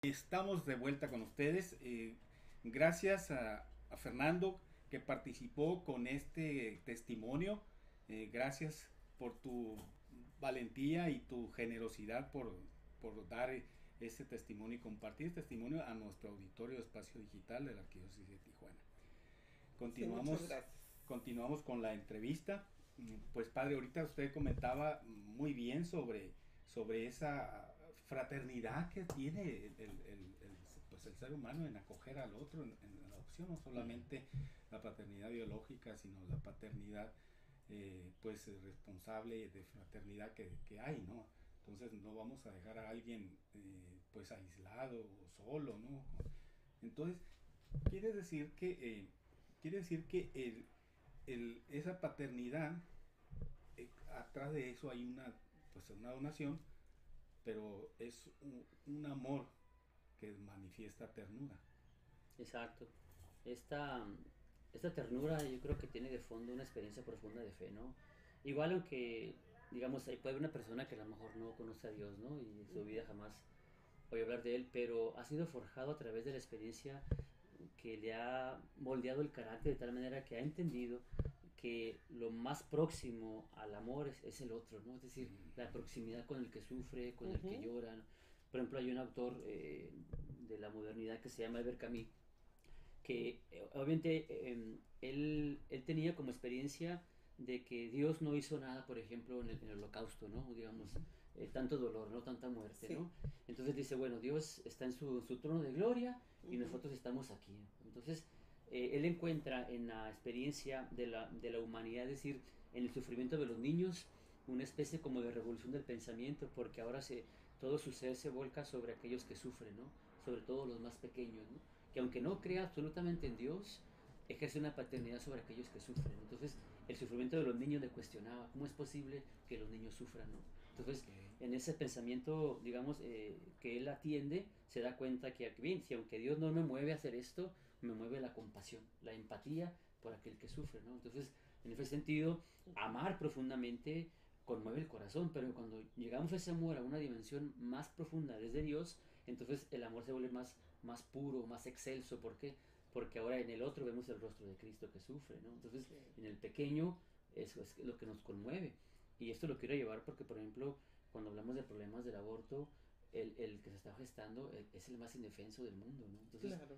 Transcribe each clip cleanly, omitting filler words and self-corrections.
Estamos de vuelta con ustedes. Gracias a Fernando que participó con este testimonio. Gracias por tu valentía y tu generosidad por dar este testimonio y compartir este testimonio a nuestro auditorio de Espacio Digital de la Arquidiócesis de Tijuana. Sí, muchas Continuamos, gracias. continuamos con la entrevista. Pues padre, ahorita usted comentaba muy bien sobre esa fraternidad que tiene pues el ser humano en acoger al otro, en la adopción, no solamente la paternidad biológica, sino la paternidad pues responsable de fraternidad que hay, ¿no? Entonces no vamos a dejar a alguien pues aislado o solo, ¿no? Entonces quiere decir que esa paternidad, atrás de eso hay pues una donación, pero es un amor que manifiesta ternura. Exacto. Esta, esta ternura yo creo que tiene de fondo una experiencia profunda de fe, ¿no? Igual aunque, digamos, ahí puede haber una persona que a lo mejor no conoce a Dios, ¿no? Y en su vida jamás oye hablar de Él, pero ha sido forjado a través de la experiencia que le ha moldeado el carácter de tal manera que ha entendido que lo más próximo al amor es el otro, ¿no? Es decir, la proximidad con el que sufre, con el que llora, ¿no? Por ejemplo, hay un autor de la modernidad que se llama Albert Camus, que obviamente él tenía como experiencia de que Dios no hizo nada, por ejemplo, en el holocausto, ¿no? Digamos, tanto dolor, ¿no? Tanta muerte, Sí. ¿no? Entonces dice, bueno, Dios está en su trono de gloria y nosotros estamos aquí, ¿no? Entonces, él encuentra en la experiencia de la humanidad, es decir, en el sufrimiento de los niños, una especie como de revolución del pensamiento, porque ahora todo su ser se volca sobre aquellos que sufren, ¿no? Sobre todo los más pequeños, ¿no? Que aunque no crea absolutamente en Dios, ejerce una paternidad sobre aquellos que sufren. Entonces, el sufrimiento de los niños le cuestionaba, ¿cómo es posible que los niños sufran, no? Entonces, Okay. en ese pensamiento, digamos, que él atiende, se da cuenta que, bien, si aunque Dios no me mueve a hacer esto, me mueve la compasión, la empatía por aquel que sufre, ¿no? Entonces, en ese sentido, amar profundamente conmueve el corazón, pero cuando llegamos a ese amor a una dimensión más profunda desde Dios, entonces el amor se vuelve más puro, más excelso. ¿Por qué? Porque ahora en el otro vemos el rostro de Cristo que sufre, ¿no? Entonces, Sí. en el pequeño eso es lo que nos conmueve. Y esto lo quiero llevar porque, por ejemplo, cuando hablamos de problemas del aborto, el que se está gestando es el más indefenso del mundo, ¿no? Entonces, Claro.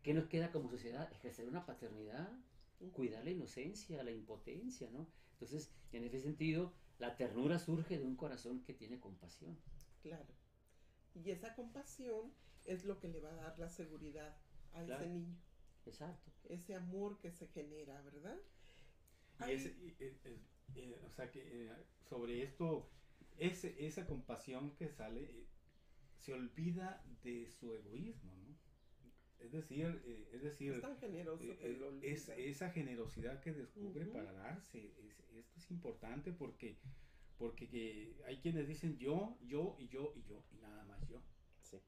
¿qué nos queda como sociedad? Ejercer una paternidad, Ujú. cuidar la inocencia, la impotencia, ¿no? Entonces, en ese sentido, la ternura surge de un corazón que tiene compasión. Claro. Y esa compasión es lo que le va a dar la seguridad a ese Claro, niño. exacto. Ese amor que se genera, ¿verdad? Y Hay, o sea que sobre esto, esa compasión que sale, se olvida de su egoísmo, ¿no? Es es decir, tan generoso que lo es olvida. esa generosidad que descubre Ujú. para darse. Esto es importante porque que hay quienes dicen yo y yo y yo y nada más yo. Sí.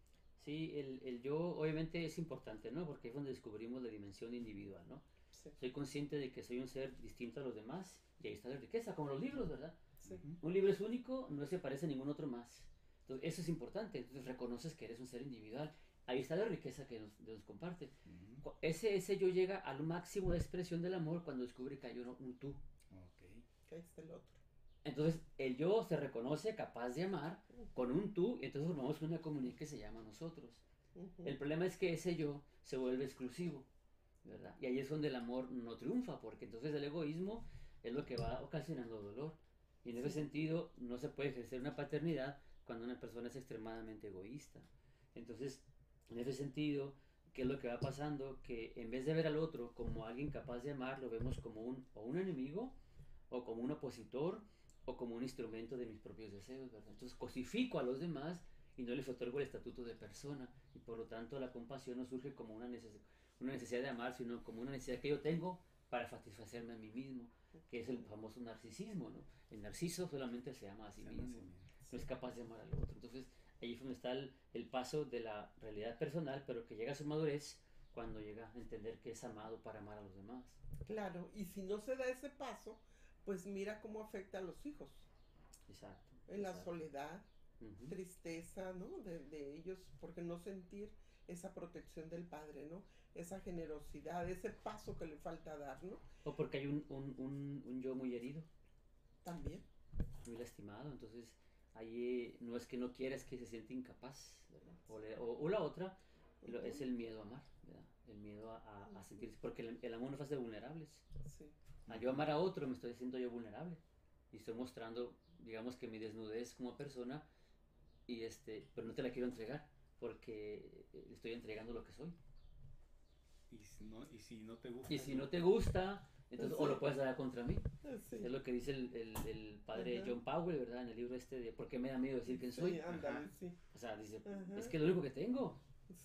Sí, el yo obviamente es importante, ¿no? Porque es donde descubrimos la dimensión individual, ¿no? Sí. Soy consciente de que soy un ser distinto a los demás y ahí está la riqueza, como los libros, ¿verdad? Sí. Ujú. Un libro es único, no se parece a ningún otro más. Entonces, eso es importante. Entonces, reconoces que eres un ser individual. Ahí está la riqueza que nos comparte. Ujú. Ese yo llega al máximo de expresión del amor cuando descubre que hay un tú. Ok. Que ahí está el otro. Entonces, el yo se reconoce capaz de amar con un tú y entonces formamos una comunidad que se llama nosotros. Ujú. El problema es que ese yo se vuelve exclusivo, ¿verdad? Y ahí es donde el amor no triunfa, porque entonces el egoísmo es lo que va ocasionando dolor. Y en ese Sí. sentido no se puede ejercer una paternidad cuando una persona es extremadamente egoísta. Entonces, en ese sentido, ¿qué es lo que va pasando? Que en vez de ver al otro como alguien capaz de amar, lo vemos como o un enemigo, o como un opositor, o como un instrumento de mis propios deseos, ¿verdad? Entonces cosifico a los demás y no les otorgo el estatuto de persona. Y por lo tanto la compasión no surge como una necesidad de amar, sino como una necesidad que yo tengo para satisfacerme a mí mismo, que es el famoso narcisismo, ¿no? El narciso solamente se ama a sí Se mismo, ¿no? nacimiento. No es Sí. capaz de amar al otro. Entonces ahí es donde está el paso de la realidad personal, pero que llega a su madurez cuando llega a entender que es amado para amar a los demás. Claro. Y si no se da ese paso, pues mira cómo afecta a los hijos. Exacto, En la exacto. soledad. Ujú. tristeza, ¿no? De ellos, porque no sentir esa protección del padre, ¿no? Esa generosidad, ese paso que le falta dar, ¿no? O porque hay un yo muy herido, También. muy lastimado, entonces ahí no es que no quiera, es que se siente incapaz, ¿verdad? O la otra es Ujú, el miedo a amar, ¿verdad? El miedo a ujú, sentirse, porque el amor nos hace vulnerables. sí, Al yo amar a otro me estoy haciendo yo vulnerable y estoy mostrando, digamos que mi desnudez como persona y pero no te la quiero entregar porque le estoy entregando lo que soy. Y si no te gusta, Y si no te gusta, entonces o lo sí, puedes dar contra mí. sí, Es lo que dice el padre ajá, John Powell, ¿verdad? En el libro de ¿Por qué me da miedo decir quién sí, soy? ándale, sí, O sea, dice, ajá, es que es lo único que tengo.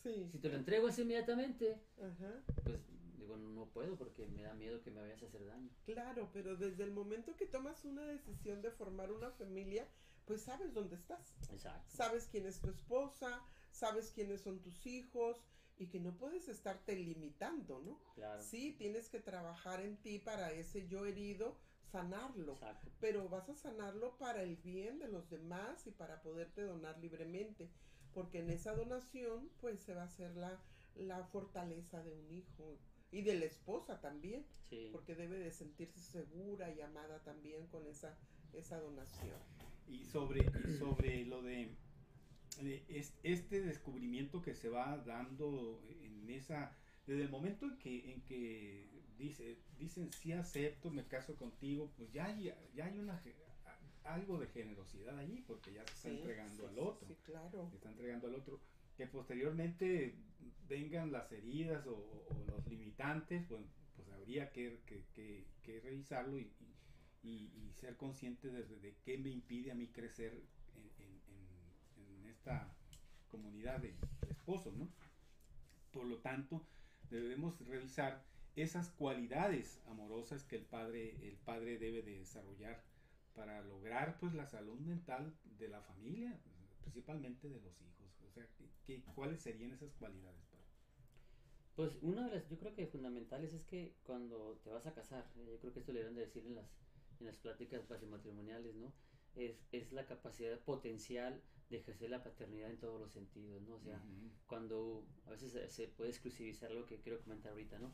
sí, Si te lo entrego así inmediatamente, ajá. pues digo, no puedo porque me da miedo que me vayas a hacer daño. Claro, pero desde el momento que tomas una decisión de formar una familia, pues sabes dónde estás. Exacto, Sabes quién es tu esposa, sabes quiénes son tus hijos y que no puedes estarte limitando, ¿no? claro, Sí, tienes que trabajar en ti para ese yo herido, sanarlo, exacto. pero vas a sanarlo para el bien de los demás y para poderte donar libremente, porque en esa donación pues se va a hacer la fortaleza de un hijo y de la esposa también, Sí. porque debe de sentirse segura y amada también con esa donación. y sobre lo este descubrimiento que se va dando en esa, desde el momento en que dicen sí acepto, me caso contigo, pues ya hay algo de generosidad allí, porque ya se está Sí, entregando sí, al sí, otro, sí, claro. se está entregando al otro, que posteriormente vengan las heridas o los limitantes, pues habría que revisarlo y ser consciente de qué me impide a mí crecer en esta comunidad de esposos, ¿no? Por lo tanto, debemos revisar esas cualidades amorosas que el padre debe de desarrollar para lograr pues la salud mental de la familia, principalmente de los hijos. O sea, ¿cuáles serían esas cualidades, padre? Pues una de las, yo creo que fundamentales es que cuando te vas a casar, yo creo que esto le deben de decir en las pláticas matrimoniales, ¿no? Es la capacidad potencial de ejercer la paternidad en todos los sentidos, ¿no? O sea, Ujú. cuando a veces se puede exclusivizar lo que quiero comentar ahorita, ¿no?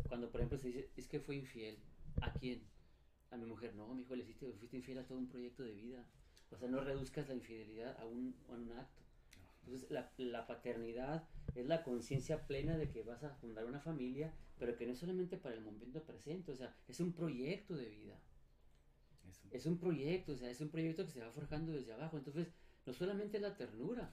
Cuando, por ejemplo, se dice, es que fue infiel. ¿A quién? A mi mujer. No, mi hijo, fuiste infiel a todo un proyecto de vida. O sea, no reduzcas la infidelidad a un acto. Entonces, la paternidad es la conciencia plena de que vas a fundar una familia, pero que no es solamente para el momento presente, o sea, es un proyecto de vida. Eso. Es un proyecto, o sea, es un proyecto que se va forjando desde abajo. Entonces, no solamente la ternura,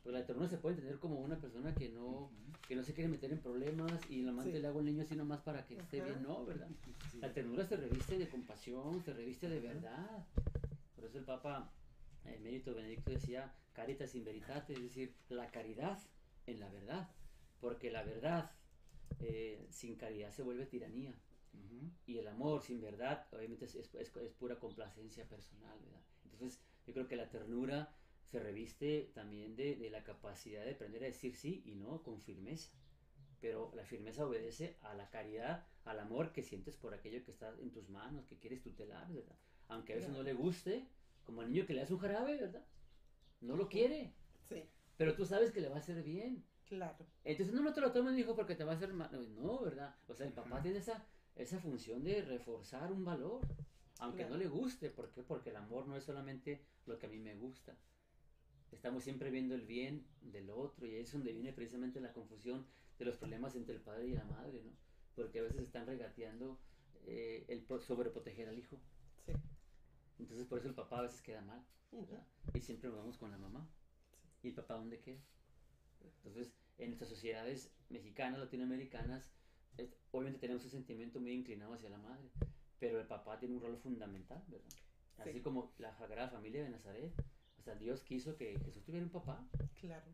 pero la ternura se puede entender como una persona Ujú. que no se quiere meter en problemas y la amante Sí, le hago al niño así nomás para que esté ajá, bien, no, ¿verdad? Sí. La ternura se reviste de compasión, se reviste de Ajá. verdad. Por eso el Papa Emérito Benedicto decía caritas in veritate, es decir, la caridad en la verdad, porque la verdad sin caridad se vuelve tiranía Ujú. y el amor sin verdad obviamente es pura complacencia personal, ¿verdad? Entonces yo creo que la ternura se reviste también de la capacidad de aprender a decir sí y no con firmeza, pero la firmeza obedece a la caridad, al amor que sientes por aquello que está en tus manos, que quieres tutelar, ¿verdad? Aunque a veces no claro. le guste, como al niño que le das un jarabe, ¿verdad? No lo Ujú, quiere, sí, pero tú sabes que le va a hacer bien. claro. Entonces no te lo tomes, hijo, porque te va a hacer mal. No, ¿verdad? O sea, el papá Ajá. tiene esa función de reforzar un valor, aunque no Claro. le guste. ¿Por qué? Porque el amor no es solamente lo que a mí me gusta. Estamos siempre viendo el bien del otro y ahí es donde viene precisamente la confusión de los problemas entre el padre y la madre, ¿no? Porque a veces están regateando sobreproteger al hijo. Sí. Entonces por eso el papá a veces queda mal, Ujú, ¿verdad? Y siempre nos vamos con la mamá. sí, ¿Y el papá dónde queda? ujú, Entonces, en nuestras sociedades mexicanas, latinoamericanas, obviamente tenemos un sentimiento muy inclinado hacia la madre, pero el papá tiene un rol fundamental, ¿verdad? sí, Así como la Sagrada Familia de Nazaret. O sea, Dios quiso que Jesús tuviera un papá. claro.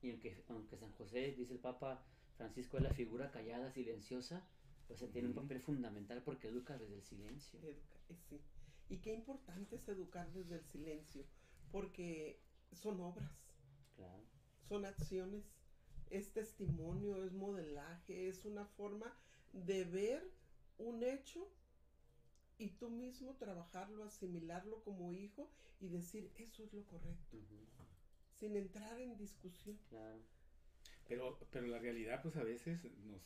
Y aunque San José, dice el Papa Francisco, es la figura callada, silenciosa, pues él tiene un Ujú. papel fundamental porque educa desde el silencio. Sí. Y qué importante es educar desde el silencio, porque son obras, Claro, son acciones, es testimonio, es modelaje, es una forma de ver un hecho y tú mismo trabajarlo, asimilarlo como hijo y decir, eso es lo correcto, sin entrar en discusión. Claro. Pero la realidad pues a veces nos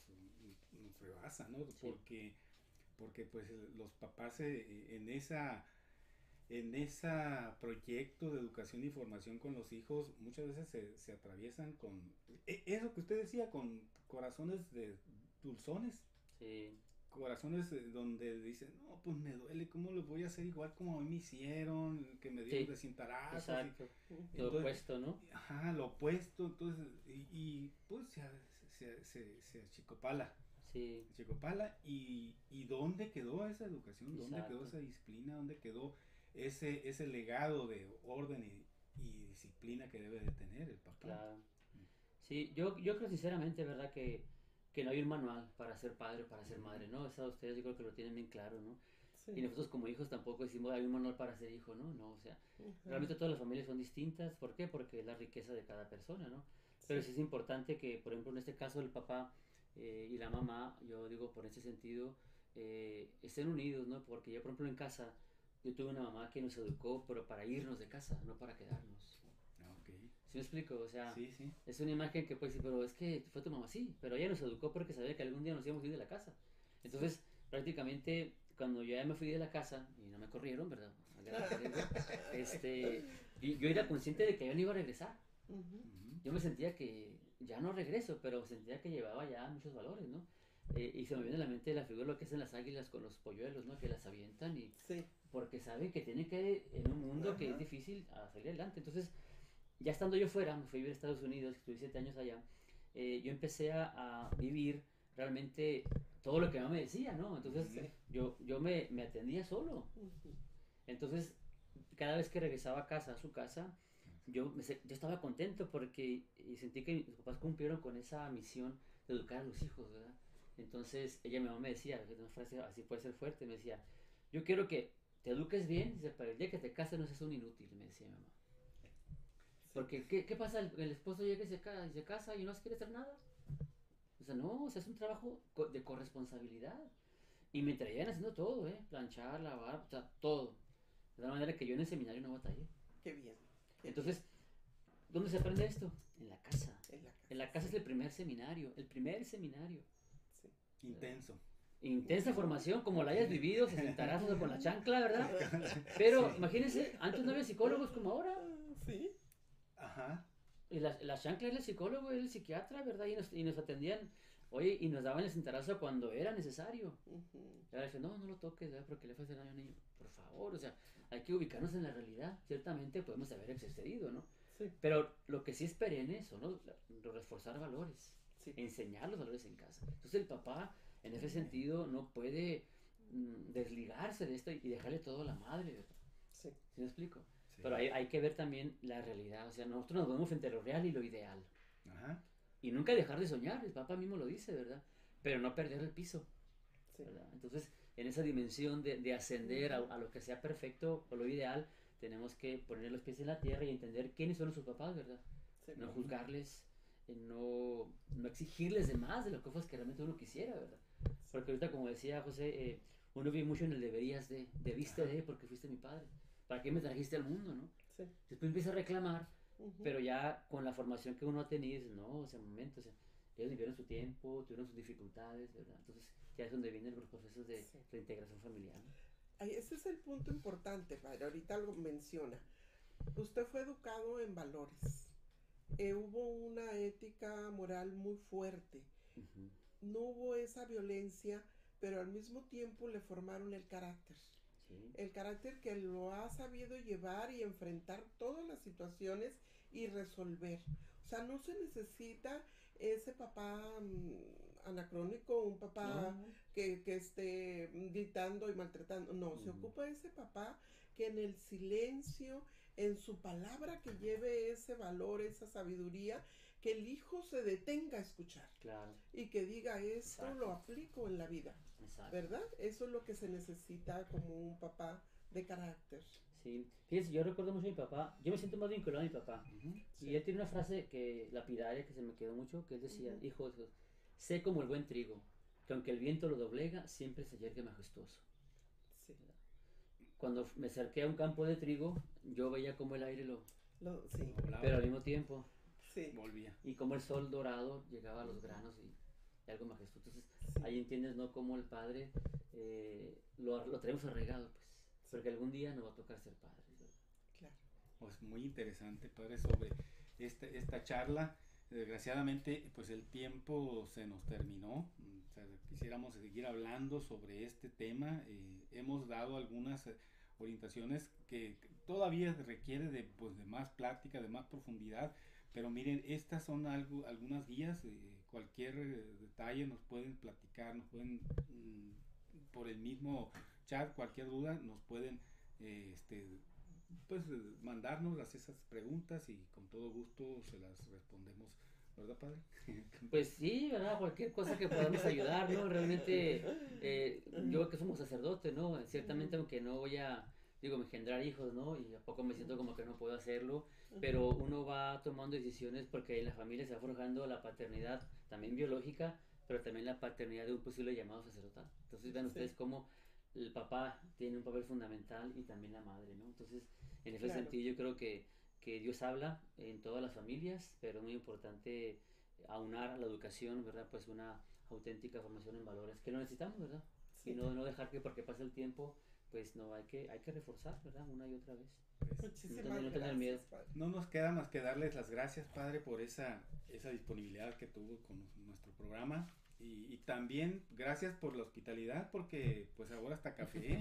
rebasa, ¿no? Sí. Porque pues los papás en esa proyecto de educación y formación con los hijos muchas veces se atraviesan con eso que usted decía, con corazones de dulzones. Sí. Corazones donde dicen, no, pues me duele, ¿cómo lo voy a hacer igual como a mí me hicieron? Que me dieron Sí. de cintarazos. Exacto. Y, Lo opuesto, ¿no? Ajá, lo opuesto, entonces, pues se achicopala. Sí. Achicopala, y ¿dónde quedó esa educación? ¿Dónde Exacto. quedó esa disciplina? ¿Dónde quedó ese legado de orden y disciplina que debe de tener el papá? Claro. Sí, yo creo sinceramente, ¿verdad? Que no hay un manual para ser padre o para ser madre, ¿no? Eso ustedes yo creo que lo tienen bien claro, ¿no? Sí. Y nosotros como hijos tampoco decimos hay un manual para ser hijo, ¿no? No, o sea, realmente todas las familias son distintas. ¿Por qué? Porque es la riqueza de cada persona, ¿no? Pero sí es importante que, por ejemplo, en este caso el papá y la mamá, yo digo por ese sentido, estén unidos, ¿no? Porque yo, por ejemplo, en casa, yo tuve una mamá que nos educó, pero para irnos de casa, no para quedarnos. Okay. ¿Sí me explico? O sea, sí, sí. es una imagen que puede decir, pero es que fue tu mamá, sí, pero ella nos educó porque sabía que algún día nos íbamos a ir de la casa. Entonces, prácticamente, cuando yo ya me fui de la casa, y no me corrieron, ¿verdad? Yo era consciente de que yo no iba a regresar. Yo me sentía que ya no regreso, pero sentía que llevaba ya muchos valores, ¿no? Y se me viene a la mente la figura de lo que hacen las águilas con los polluelos, ¿no? Que las avientan y Sí. porque saben que tienen que, en un mundo que es difícil, a salir adelante. Entonces, ya estando yo fuera, me fui a vivir a Estados Unidos, estuve 7 años allá, yo empecé a vivir realmente todo lo que mamá me decía, ¿no? Entonces yo me atendía solo. Entonces, cada vez que regresaba a casa, a su casa, yo estaba contento porque sentí que mis papás cumplieron con esa misión de educar a los hijos, ¿verdad? Entonces, mi mamá me decía, una frase así puede ser fuerte, me decía, yo quiero que te eduques bien, dice, para el día que te cases no seas un inútil, me decía mi mamá. Porque, ¿qué pasa? El esposo llega y se casa y no quiere hacer nada. O sea, no, o sea, es un trabajo de corresponsabilidad. Y me traían haciendo todo, planchar, lavar, o sea, todo. De tal manera que yo en el seminario no batallé. Qué bien. Entonces, ¿dónde se aprende esto? En la casa. En la casa. En la casa es el primer seminario. El primer seminario. Sí. Intenso. Intensa formación, como la hayas vivido, se sentarás con la chancla, ¿verdad? Pero imagínense, antes no había psicólogos como ahora. Sí. Ajá. Y la chancla era el psicólogo, era el psiquiatra, ¿verdad? Y nos atendían, oye, y nos daban el cintarazo cuando era necesario. Y ahora dicen, no lo toques, ¿verdad? Porque le fue a hacer daño a un niño. Por favor, o sea, hay que ubicarnos en la realidad. Ciertamente podemos haber excedido, ¿no? Sí. Pero lo que sí es perenne son los reforzar valores, Sí. enseñar los valores en casa. Entonces el papá, en ese sentido, no puede desligarse de esto y dejarle todo a la madre, ¿verdad? Sí. ¿Sí me explico? Sí. Pero hay que ver también la realidad. O sea, nosotros nos vemos frente a lo real y lo ideal. Ajá. Y nunca dejar de soñar, el papá mismo lo dice, ¿verdad? Pero no perder el piso, Sí. ¿verdad? Entonces, en esa dimensión de ascender a lo que sea perfecto o lo ideal, tenemos que poner los pies en la tierra y entender quiénes son nuestros papás, ¿verdad? Sí. No juzgarles, no exigirles de más de lo que fue que realmente uno quisiera, ¿verdad? Porque ahorita, como decía José, uno vive mucho en el deberías debiste de, porque fuiste mi padre. ¿Para qué me trajiste al mundo, no? Sí. Después empieza a reclamar, pero ya con la formación que uno ha tenido, no, o sea, momento, o sea, ellos vivieron su tiempo, tuvieron sus dificultades, ¿verdad? Entonces, ya es donde vienen los procesos de reintegración familiar, ¿no? Ese es el punto importante, padre. Ahorita lo menciona. Usted fue educado en valores. Hubo una ética moral muy fuerte. No hubo esa violencia, pero al mismo tiempo le formaron el carácter. Sí. El carácter que lo ha sabido llevar y enfrentar todas las situaciones y resolver. O sea, no se necesita ese papá anacrónico, un papá que esté gritando y maltratando. No, se ocupa ese papá que en el silencio, en su palabra, que lleve ese valor, esa sabiduría, que el hijo se detenga a escuchar. Claro. Y que diga, esto lo aplico en la vida. Exacto. ¿Verdad? Eso es lo que se necesita como un papá de carácter. Sí, fíjense, yo recuerdo mucho a mi papá, yo me siento más vinculado a mi papá. Sí. Y él tiene una frase lapidaria que se me quedó mucho, que él decía, hijo, sé como el buen trigo, que aunque el viento lo doblega, siempre se yergue majestuoso. Sí. cuando me acerqué a un campo de trigo, yo veía como el aire Sí, Volaba, pero al mismo tiempo, sí, volvía. y como el sol dorado llegaba a los granos y algo majestuoso. Entonces, sí, ahí entiendes, ¿no? Cómo el padre lo traemos arraigado, pues, porque algún día nos va a tocar ser padres, ¿verdad? claro. Pues muy interesante, padre, sobre esta charla. Desgraciadamente, pues el tiempo se nos terminó. O sea, quisiéramos seguir hablando sobre este tema. Hemos dado algunas orientaciones que todavía requiere de, pues, de más plática, de más profundidad. Pero miren, estas son algunas guías. Cualquier detalle nos pueden platicar, nos pueden, por el mismo chat, cualquier duda, nos pueden pues mandarnos esas preguntas y con todo gusto se las respondemos, ¿verdad, padre? Pues sí, ¿verdad? Cualquier cosa que podamos ayudar, ¿no? Realmente, yo que somos sacerdote, ¿no? Ciertamente, aunque no voy a, digo, engendrar hijos, ¿no? Y a poco me siento como que no puedo hacerlo, pero uno va tomando decisiones porque en la familia se va forjando la paternidad, también biológica, pero también la paternidad de un posible llamado sacerdotal. Entonces, vean ustedes cómo el papá tiene un papel fundamental y también la madre, ¿no? Entonces, en ese sentido, yo creo que Dios habla en todas las familias, pero es muy importante aunar a la educación, ¿verdad? Pues una auténtica formación en valores, que lo necesitamos, ¿verdad? Sí. Y no dejar que porque pasa el tiempo, pues no, hay que reforzar, ¿verdad? Una y otra vez. Muchísimas No tener miedo. gracias, padre. No nos queda más que darles las gracias, padre, por esa disponibilidad que tuvo con nuestro programa. Y también gracias por la hospitalidad, porque pues ahora hasta café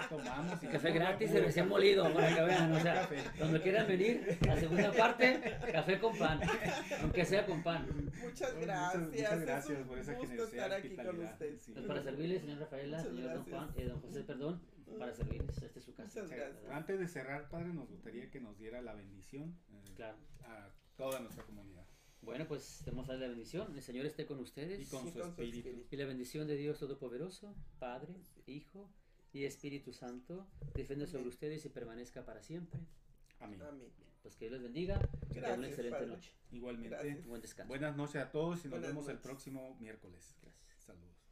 tomamos. Y Café gratis y recién molido, para que vean, o sea, cuando quieran venir, la segunda parte, café con pan, aunque sea con pan. Muchas gracias. Muchas gracias es por un esa gusto generosidad, estar aquí con hospitalidad. usted. Sí. Pues para servirles, señor Rafaela, Muchas señor don Juan, gracias. don José, perdón, para servirles, esta es su casa. Muchas gracias. ¿verdad? Antes de cerrar, padre, nos gustaría que nos diera la bendición Claro. a toda nuestra comunidad. Bueno, pues demos a la bendición. El Señor esté con ustedes. Y con su espíritu. Y la bendición de Dios Todopoderoso, Padre, Hijo y Espíritu Santo, descienda sobre ustedes y permanezca para siempre. Amén. Amén. Pues que Dios les bendiga. Que tengan una Gracias, excelente Padre. noche. Igualmente. Gracias. Buen descanso. Buenas noches a todos y nos Buenas vemos el noches. próximo miércoles. Gracias. Saludos.